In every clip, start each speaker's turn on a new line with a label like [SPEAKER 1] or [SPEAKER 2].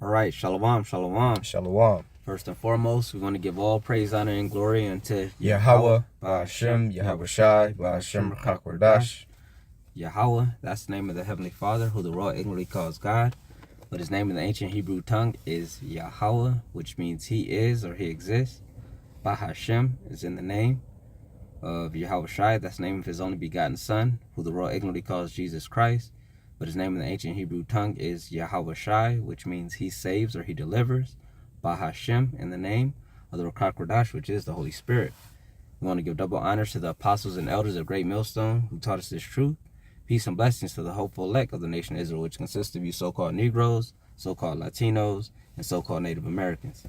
[SPEAKER 1] All right, shalom, shalom.
[SPEAKER 2] Shalom.
[SPEAKER 1] First and foremost, we want to give all praise, honor, and glory unto
[SPEAKER 2] Yahweh, Ba'ashem, Yahweh Shai, Ba'ashem, Kakwadash.
[SPEAKER 1] Yahweh, that's the name of the Heavenly Father, who the world ignorantly calls God. But his name in the ancient Hebrew tongue is Yahweh, which means he is or he exists. Ba'ashem is in the name of Yahweh Shai, that's the name of his only begotten Son, who the world ignorantly calls Jesus Christ. But his name in the ancient Hebrew tongue is Yahweh Shai, which means he saves or he delivers. Ba'ashem in the name of the Ruach HaKodesh, which is the Holy Spirit. We want to give double honors to the apostles and elders of Great Millstone who taught us this truth. Peace and blessings to the hopeful elect of the nation of Israel, which consists of you so-called Negroes, so-called Latinos, and so-called Native Americans.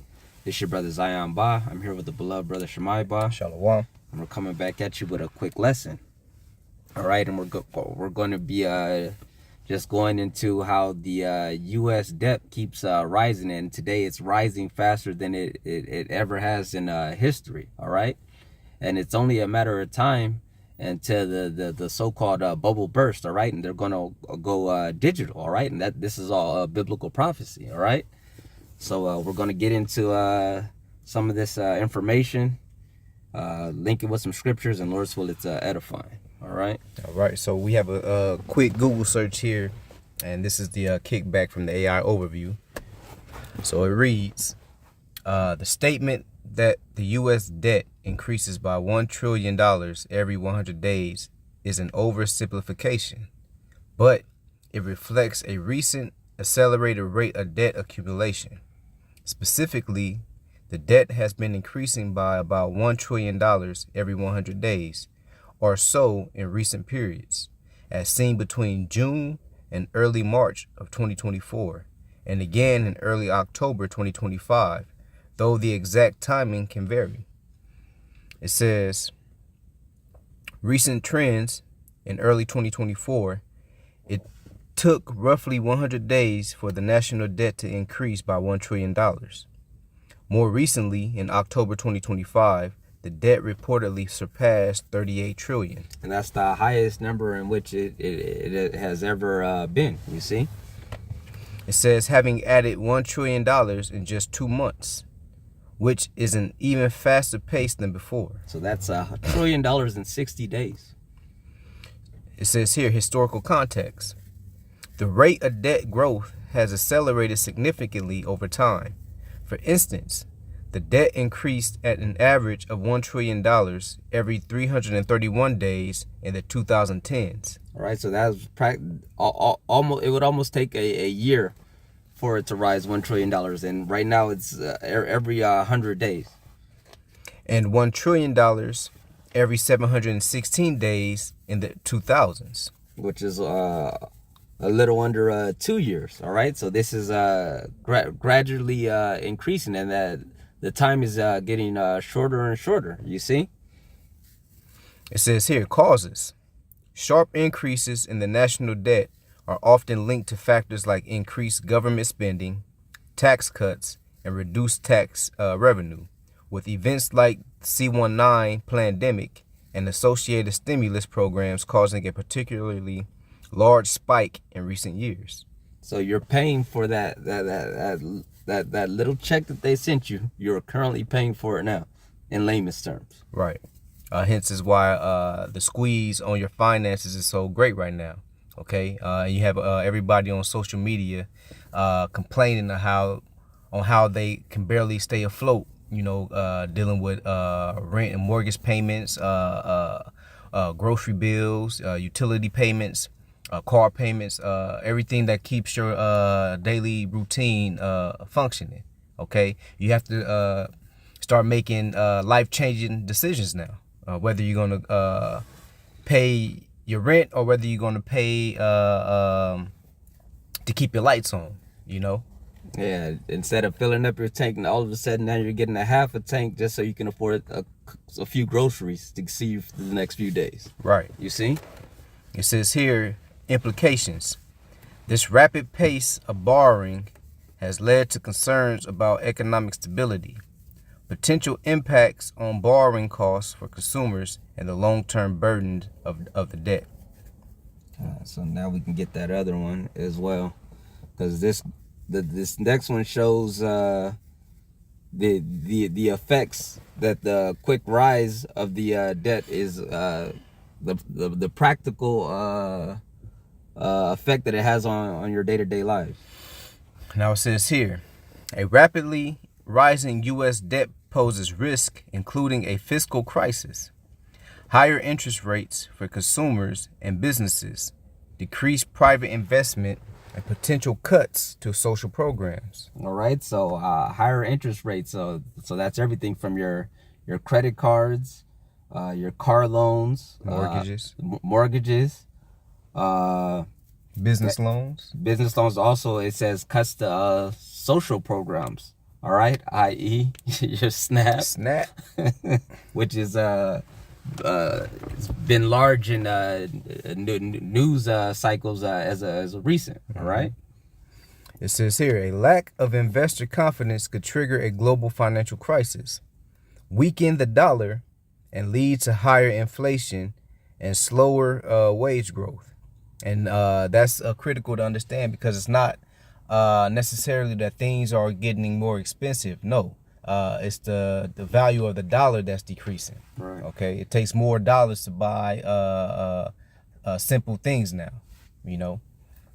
[SPEAKER 1] This is your brother Zion Ba. I'm here with the beloved brother Shemai Ba.
[SPEAKER 2] Shalom.
[SPEAKER 1] And we're coming back at you with a quick lesson. All right, and we're going to be just going into how the U.S. debt keeps rising, and today it's rising faster than it ever has in history. All right, and it's only a matter of time until the so-called bubble burst. All right, and they're going to go digital. All right, and that this is all biblical prophecy. All right, so we're going to get into some of this information, link it with some scriptures, and Lord's will, it's edifying. All right,
[SPEAKER 2] so we have a quick Google search here, and this is the kickback from the AI overview. So it reads, the statement that the U.S. debt increases by $1 trillion every 100 days is an oversimplification, but it reflects a recent accelerated rate of debt accumulation. Specifically, the debt has been increasing by about $1 trillion every 100 days, or so in recent periods, as seen between June and early March of 2024, and again in early October 2025, though the exact timing can vary. It says, recent trends in early 2024, it took roughly 100 days for the national debt to increase by $1 trillion. More recently, in October 2025, the debt reportedly surpassed $38 trillion.
[SPEAKER 1] And that's the highest number in which it has ever been, you see?
[SPEAKER 2] It says having added $1 trillion in just 2 months, which is an even faster pace than before.
[SPEAKER 1] So that's $1 trillion in 60 days.
[SPEAKER 2] It says here, historical context. The rate of debt growth has accelerated significantly over time. For instance, the debt increased at an average of $1 trillion every 331 days in the 2010s.
[SPEAKER 1] All right, so that was almost. It would almost take a year for it to rise $1 trillion, and right now it's every 100 days.
[SPEAKER 2] And $1 trillion every 716 days in the 2000s.
[SPEAKER 1] Which is a little under 2 years. All right, so this is gradually increasing, and that the time is getting shorter and shorter, you see?
[SPEAKER 2] It says here, causes. Sharp increases in the national debt are often linked to factors like increased government spending, tax cuts, and reduced tax revenue, with events like C-19 pandemic and associated stimulus programs causing a particularly large spike in recent years. So
[SPEAKER 1] you're paying for that little check that they sent you. You're currently paying for it now, in layman's terms.
[SPEAKER 2] Right. Hence is why the squeeze on your finances is so great right now. Okay. You have everybody on social media complaining on how they can barely stay afloat. You know, dealing with rent and mortgage payments, grocery bills, utility payments, car payments, everything that keeps your daily routine functioning. Okay, you have to start making life-changing decisions now, whether you're going to pay your rent or whether you're going to pay to keep your lights on, you know.
[SPEAKER 1] Yeah, instead of filling up your tank, and all of a sudden now you're getting a half a tank just so you can afford a few groceries to see you for the next few days.
[SPEAKER 2] Right.
[SPEAKER 1] You see?
[SPEAKER 2] It says here, implications. This rapid pace of borrowing has led to concerns about economic stability, potential impacts on borrowing costs for consumers, and the long-term burden of the debt.
[SPEAKER 1] So now we can get that other one as well, because this this next one shows the effects that the quick rise of the debt is the practical effect that it has on your day-to-day lives.
[SPEAKER 2] Now it says here, a rapidly rising U.S. debt poses risk, including a fiscal crisis, higher interest rates for consumers and businesses, decreased private investment, and potential cuts to social programs.
[SPEAKER 1] All right, so higher interest rates. So that's everything from your credit cards, your car loans,
[SPEAKER 2] mortgages, business loans.
[SPEAKER 1] Business loans also, it says cuts to social programs. All right, i.e. your SNAP, which is it's been large in news cycles as a recent. All right.
[SPEAKER 2] It says here, a lack of investor confidence could trigger a global financial crisis, weaken the dollar, and lead to higher inflation and slower wage growth. And that's critical to understand, because it's not necessarily that things are getting more expensive. No, it's the value of the dollar that's decreasing.
[SPEAKER 1] Right.
[SPEAKER 2] Okay, it takes more dollars to buy simple things now. You know,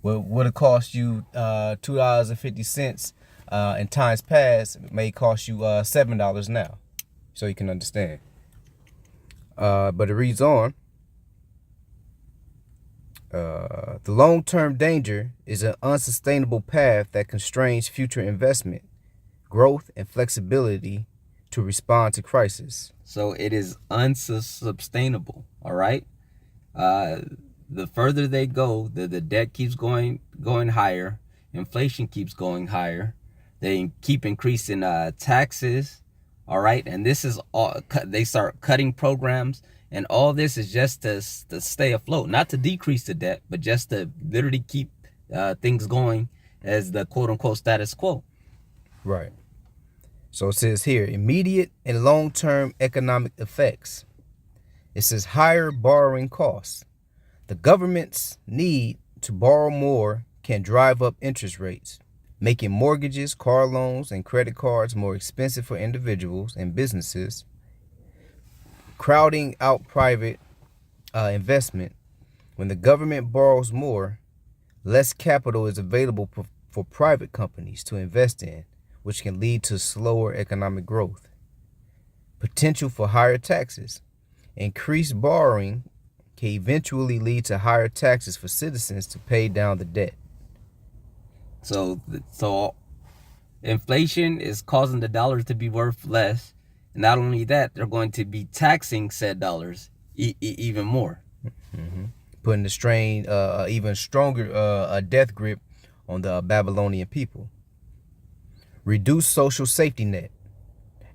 [SPEAKER 2] what would have cost you $2.50 in times past may cost you $7 now, so you can understand. But it reads on. The long-term danger is an unsustainable path that constrains future investment, growth, and flexibility to respond to crisis.
[SPEAKER 1] So it is unsustainable. All right. The further they go, the debt keeps going higher. Inflation keeps going higher. They keep increasing taxes. All right, and this is all. They start cutting programs, and all this is just to stay afloat, not to decrease the debt, but just to literally keep things going as the quote unquote status quo.
[SPEAKER 2] Right. So it says here, immediate and long-term economic effects. It says higher borrowing costs. The government's need to borrow more can drive up interest rates, making mortgages, car loans, and credit cards more expensive for individuals and businesses, crowding out private investment. When the government borrows more, less capital is available for private companies to invest in, which can lead to slower economic growth. Potential for higher taxes. Increased borrowing can eventually lead to higher taxes for citizens to pay down the debt.
[SPEAKER 1] So inflation is causing the dollars to be worth less. And not only that, they're going to be taxing said dollars even more.
[SPEAKER 2] Mm-hmm. Putting the strain, even stronger death grip on the Babylonian people. Reduce social safety net.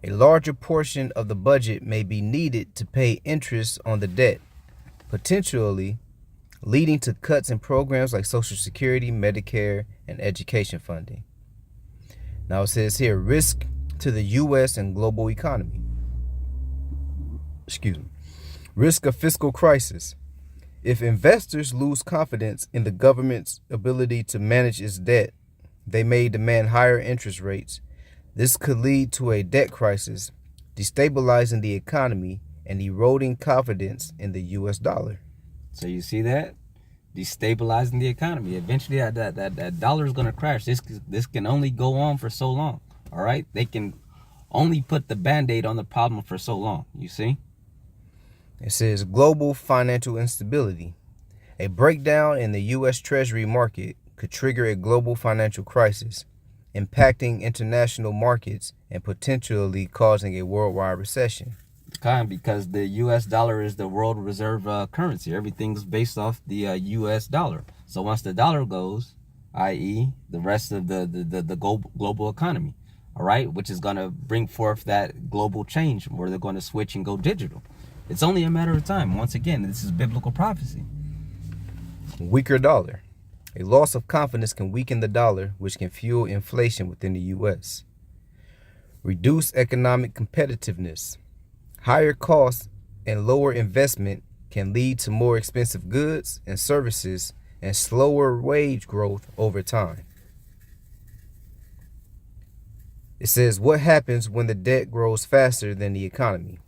[SPEAKER 2] A larger portion of the budget may be needed to pay interest on the debt, potentially leading to cuts in programs like Social Security, Medicare, and education funding. Now it says here, risk to the U.S. and global economy. Risk of fiscal crisis. If investors lose confidence in the government's ability to manage its debt, they may demand higher interest rates. This could lead to a debt crisis, destabilizing the economy and eroding confidence in the U.S. dollar.
[SPEAKER 1] So you see that? Destabilizing the economy. Eventually that dollar is going to crash. This can only go on for so long. All right? They can only put the Band-Aid on the problem for so long. You see?
[SPEAKER 2] It says global financial instability. A breakdown in the U.S. Treasury market could trigger a global financial crisis, impacting international markets and potentially causing a worldwide recession.
[SPEAKER 1] Because the U.S. dollar is the world reserve currency. Everything's based off the U.S. dollar. So once the dollar goes, i.e. the rest of the global economy, all right, which is going to bring forth that global change where they're going to switch and go digital. It's only a matter of time. Once again, this is biblical prophecy.
[SPEAKER 2] Weaker dollar. A loss of confidence can weaken the dollar, which can fuel inflation within the U.S. Reduce economic competitiveness. Higher costs and lower investment can lead to more expensive goods and services and slower wage growth over time. It says, what happens when the debt grows faster than the economy?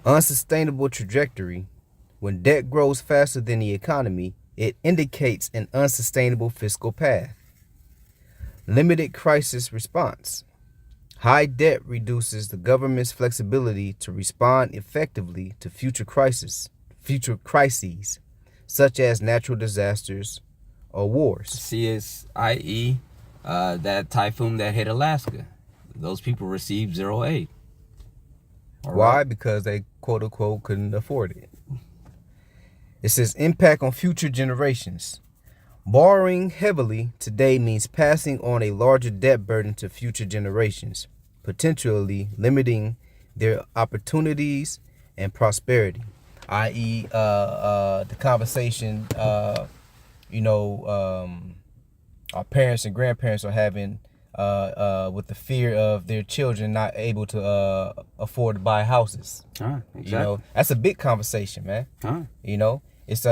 [SPEAKER 2] Unsustainable trajectory. When debt grows faster than the economy, it indicates an unsustainable fiscal path. Limited crisis response. High debt reduces the government's flexibility to respond effectively to future crises, such as natural disasters or wars.
[SPEAKER 1] See, it's i.e. That typhoon that hit Alaska. Those people received zero aid. All
[SPEAKER 2] Why?
[SPEAKER 1] right?
[SPEAKER 2] Because they, quote unquote, couldn't afford it. It says impact on future generations. Borrowing heavily today means passing on a larger debt burden to future generations, potentially limiting their opportunities and prosperity. I.e., the conversation, our parents and grandparents are having with the fear of their children not able to afford to buy houses.
[SPEAKER 1] Exactly.
[SPEAKER 2] You know, that's a big conversation, man. You know, it's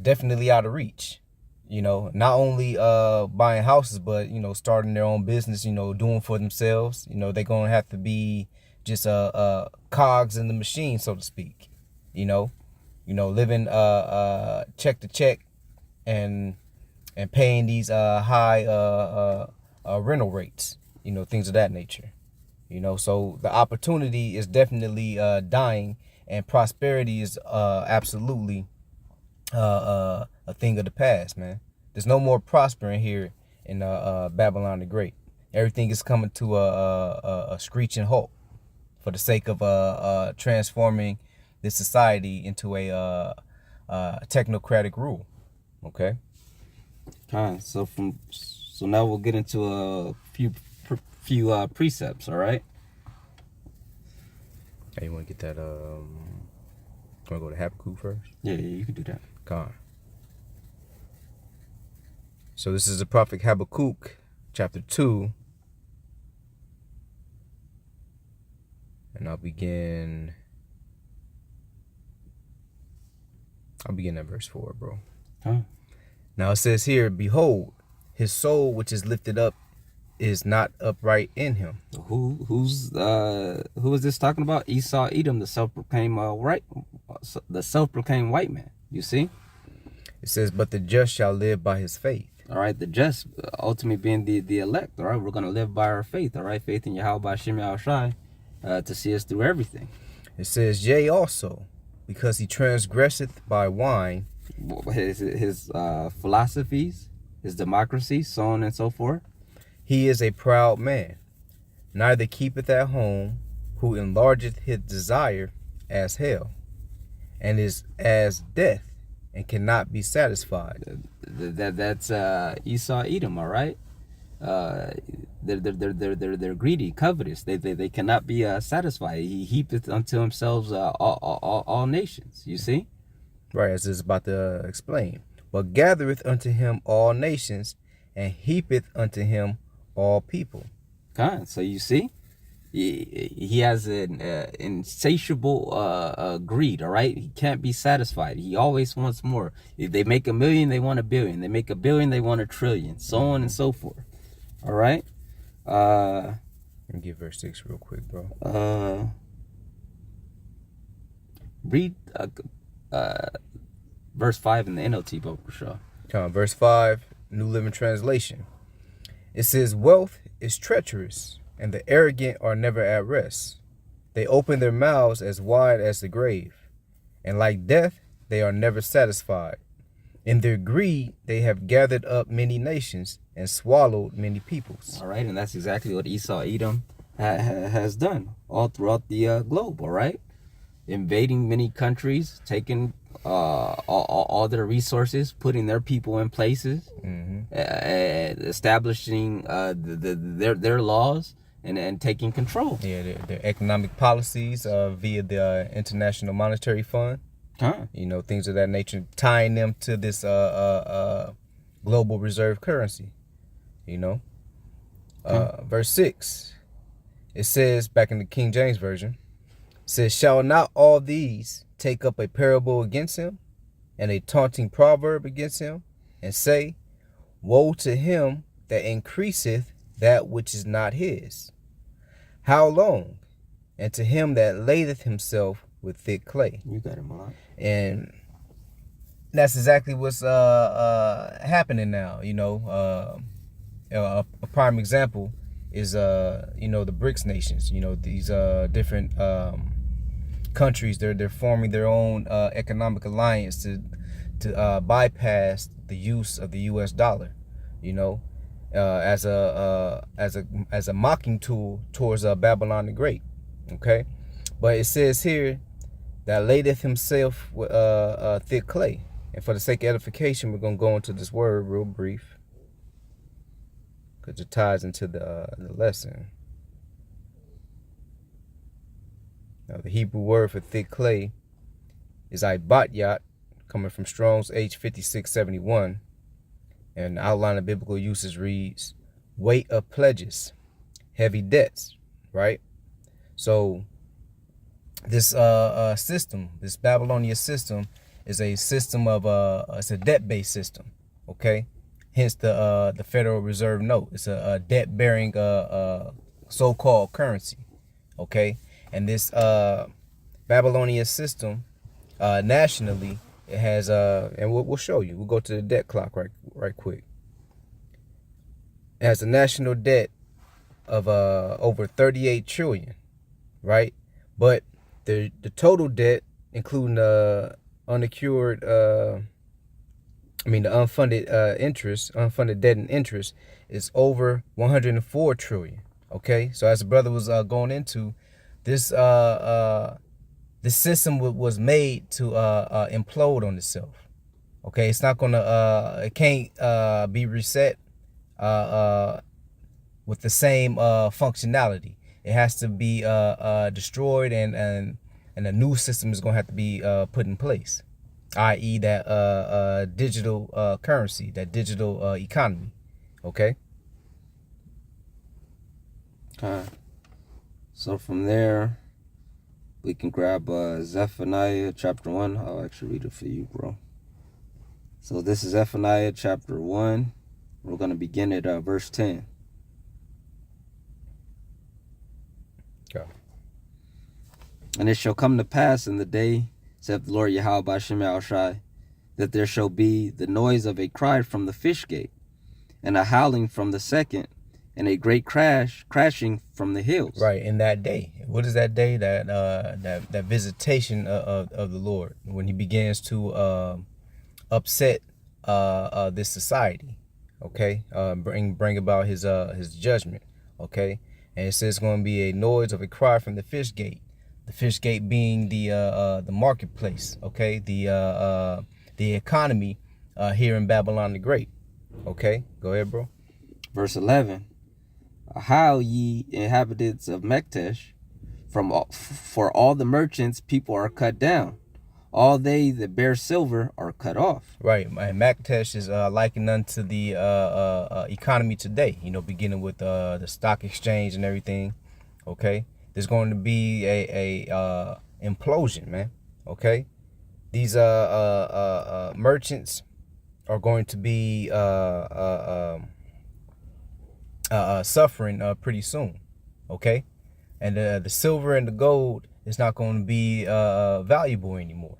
[SPEAKER 2] definitely out of reach. You know, not only buying houses, but, you know, starting their own business, you know, doing for themselves. You know, they're going to have to be just cogs in the machine, so to speak. You know, living check to check and paying these high rental rates, you know, things of that nature. You know, so the opportunity is definitely dying, and prosperity is absolutely a thing of the past, man. There's no more prospering here in Babylon the Great. Everything is coming to a screeching halt for the sake of transforming this society into a technocratic rule. Okay.
[SPEAKER 1] So now we'll get into a few precepts. All right.
[SPEAKER 2] Hey, you want to get that? Want to go to Habakkuk first?
[SPEAKER 1] Yeah, you can do that.
[SPEAKER 2] Come on. So this is the prophet Habakkuk, chapter 2. And I'll begin at verse 4, bro. Now it says here, behold, his soul which is lifted up is not upright in him.
[SPEAKER 1] Who is this talking about? Esau, Edom, the self-proclaimed white man. You see?
[SPEAKER 2] It says, but the just shall live by his faith.
[SPEAKER 1] All right, the just ultimately being the elect. All right, we're gonna live by our faith. All right, faith in Yahweh Hashem Yahushai to see us through everything.
[SPEAKER 2] It says, yea, also, because he transgresseth by wine.
[SPEAKER 1] His philosophies, his democracy, so on and so forth.
[SPEAKER 2] He is a proud man, neither keepeth at home, who enlargeth his desire as hell, and is as death, and cannot be satisfied.
[SPEAKER 1] That's Esau, Edom. All right. They're greedy, covetous. They cannot be satisfied. He heapeth unto himself all nations. You see.
[SPEAKER 2] Right, as it's about to explain. But gathereth unto him all nations, and heapeth unto him all people.
[SPEAKER 1] So you see, he has an insatiable greed. All right, he can't be satisfied. He always wants more. If they make $1 million, they want $1 billion. They make $1 billion, they want $1 trillion. So on and so forth. All right.
[SPEAKER 2] Let me get verse 6 real quick, bro.
[SPEAKER 1] Read verse 5 in the NLT book, for sure.
[SPEAKER 2] Verse 5, New Living Translation. It says, wealth is treacherous, and the arrogant are never at rest. They open their mouths as wide as the grave, and like death, they are never satisfied. In their greed, they have gathered up many nations and swallowed many peoples.
[SPEAKER 1] All right, and that's exactly what Esau, Edom has done all throughout the globe, all right? Invading many countries, taking all their resources, putting their people in places, establishing their laws, and taking control.
[SPEAKER 2] Yeah, their economic policies via the International Monetary Fund. You know, things of that nature, tying them to this global reserve currency. You know, verse 6, it says, back in the King James Version, says, shall not all these take up a parable against him, and a taunting proverb against him, and say, woe to him that increaseth that which is not his? How long? And to him that ladeth himself with thick clay.
[SPEAKER 1] You got him a lot.
[SPEAKER 2] And that's exactly what's happening now. A prime example is the BRICS nations. These different countries. They're forming their own economic alliance to bypass the use of the U.S. dollar. As a mocking tool towards Babylon the Great. Okay, but it says here that ladeth himself with thick clay. And for the sake of edification, we're going to go into this word real brief, because it ties into the lesson. Now, the Hebrew word for thick clay is ibatyat, coming from Strong's H5671. And the outline of biblical usage reads, weight of pledges, heavy debts, right? So this system, this Babylonian system, is a system of it's a debt-based system, okay? Hence the Federal Reserve note. It's a debt-bearing so-called currency, okay? And this Babylonian system, nationally, it has and we'll show you. We'll go to the debt clock right quick. It has a national debt of over 38 trillion, right? But the total debt, including the unsecured, the unfunded unfunded debt and interest, is over 104 trillion. Okay, so as the brother was going into this, this system was made to implode on itself. Okay, it's not gonna, it can't be reset with the same functionality. It has to be destroyed, and a new system is gonna have to be put in place, i.e. that digital currency, that digital economy. Okay.
[SPEAKER 1] So from there, we can grab Zephaniah chapter 1. I'll actually read it for you, bro. So this is Zephaniah chapter 1. We're going to begin at verse 10.
[SPEAKER 2] Okay.
[SPEAKER 1] And it shall come to pass in the day, saith the Lord Yahweh B'Shem Yahushai, that there shall be the noise of a cry from the fish gate, and a howling from the second, and a great crashing from the hills.
[SPEAKER 2] Right, in that day. What is that day? That visitation of the Lord, when he begins to upset this society, okay? Bring about his judgment, okay? And it says it's going to be a noise of a cry from the fish gate. The fish gate being the marketplace, okay? The economy here in Babylon the Great. Okay, go ahead, bro.
[SPEAKER 1] Verse 11. How ye inhabitants of Mektesh, for all the merchants people are cut down, all they that bear silver are cut off.
[SPEAKER 2] Right, and Mektesh is likened unto the economy today. Beginning with the stock exchange and everything. Okay, there's going to be a implosion, man. Okay, these merchants are going to be suffering pretty soon, okay? And the silver and the gold is not going to be valuable anymore,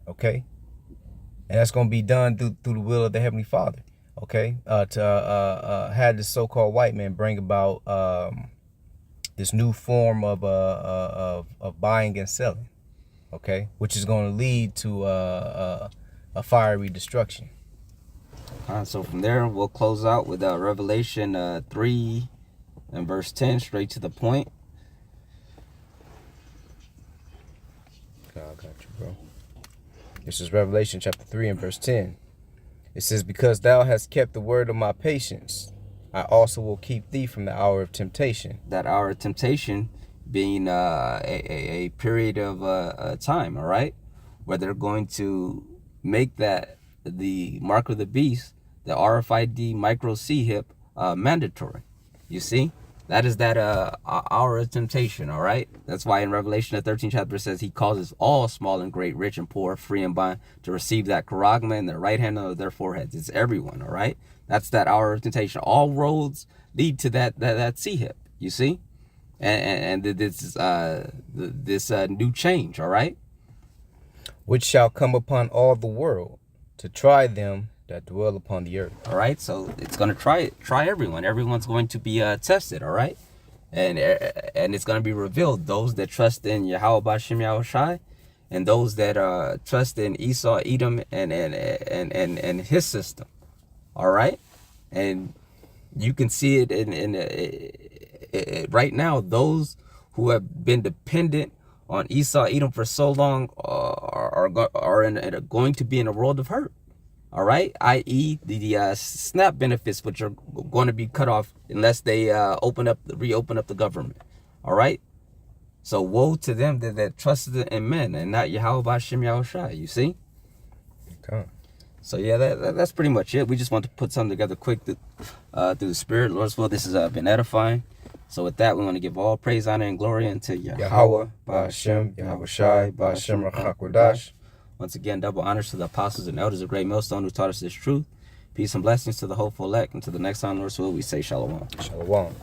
[SPEAKER 2] okay? And that's going to be done through the will of the Heavenly Father, okay? To have this so-called white man bring about this new form of buying and selling, okay? Which is going to lead to a fiery destruction.
[SPEAKER 1] So from there, we'll close out with Revelation 3 and verse 10, straight to the point.
[SPEAKER 2] I got you, bro. This is Revelation chapter 3 and verse 10. It says, because thou hast kept the word of my patience, I also will keep thee from the hour of temptation.
[SPEAKER 1] That hour of temptation being a period of time, all right? Where they're going to make that the mark of the beast, the RFID micro C-hip, mandatory. You see? That is that hour of temptation, all right? That's why in Revelation, the 13th chapter, it says he causes all small and great, rich and poor, free and bond, to receive that charagma in their right hand of their foreheads. It's everyone, all right? That's that hour of temptation. All roads lead to that sea hip, you see? And this new change, all right?
[SPEAKER 2] Which shall come upon all the world to try them that dwell upon the earth.
[SPEAKER 1] All right, so it's going to try everyone. Everyone's going to be tested, all right? And it's going to be revealed, those that trust in Yahweh B'Shem Yahushai, and those that trust in Esau, Edom, and his system, all right? And you can see it in right now. Those who have been dependent on Esau, Edom for so long are going to be in a world of hurt. All right, i.e. the SNAP benefits, which are going to be cut off unless they reopen up the government. All right, so woe to them that trusted in men and not Yahweh B'Shem Yahushai. You see?
[SPEAKER 2] Okay.
[SPEAKER 1] So yeah, that's pretty much it. We just want to put something together quick through the Spirit. Lord's will, this has been edifying. So with that, we want to give all praise, honor, and glory unto
[SPEAKER 2] Yahweh B'Shem Yahushai B'Shem Rachakodash.
[SPEAKER 1] Once again, double honors to the apostles and elders of Great Millstone who taught us this truth. Peace and blessings to the hopeful elect. Until the next time, Lord's will, we say shalom.
[SPEAKER 2] Shalom.